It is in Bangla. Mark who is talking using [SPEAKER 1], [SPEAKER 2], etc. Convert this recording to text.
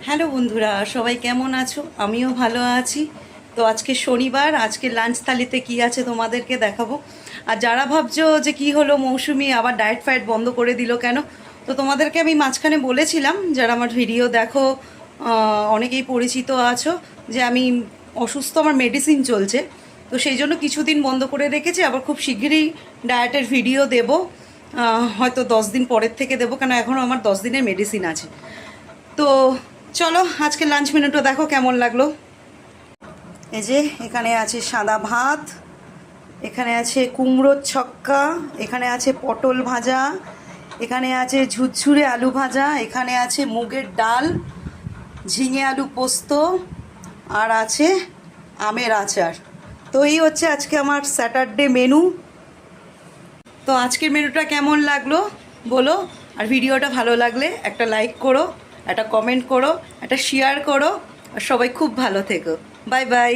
[SPEAKER 1] হ্যালো বন্ধুরা, সবাই কেমন আছো? আমিও ভালো আছি। তো আজকে শনিবার, আজকে লাঞ্চ থালিতে কি আছে তোমাদেরকে দেখাবো। আর যারা ভাবছো যে কি হলো, মৌসুমি আবার ডায়েট ফায়েট বন্ধ করে দিল কেন, তো তোমাদেরকে আমি মাঝখানে বলেছিলাম, যারা আমার ভিডিও দেখো অনেকেই পরিচিত আছো, যে আমি অসুস্থ, আমার মেডিসিন চলছে। তো সেই জন্য কিছুদিন বন্ধ করে রেখেছি, আবার খুব শিগগিরই ডায়েটের ভিডিও দেবো। হয়তো 10 দিন পরের থেকে দেবো, কেন এখনও আমার 10 দিনের মেডিসিন আছে। তো চলো আজকে লাঞ্চ মেনুটা দেখো কেমন লাগলো। এই যে এখানে আছে সাদা ভাত, এখানে আছে কুমড়োর ছক্কা, এখানে আছে পটল ভাজা, এখানে আছে ঝুরঝুরে আলু ভাজা, এখানে আছে মুগের ডাল, ঝিঙে আলু পোস্ত, আর আছে আমের আচার। তো এই হচ্ছে আজকে আমার স্যাটারডে মেনু। তো আজকের মেনুটা কেমন লাগলো বলো। আর ভিডিওটা ভালো লাগলে একটা লাইক করো, একটা কমেন্ট করো, একটা শেয়ার করো। আর সবাই খুব ভালো থেকো। Bye bye.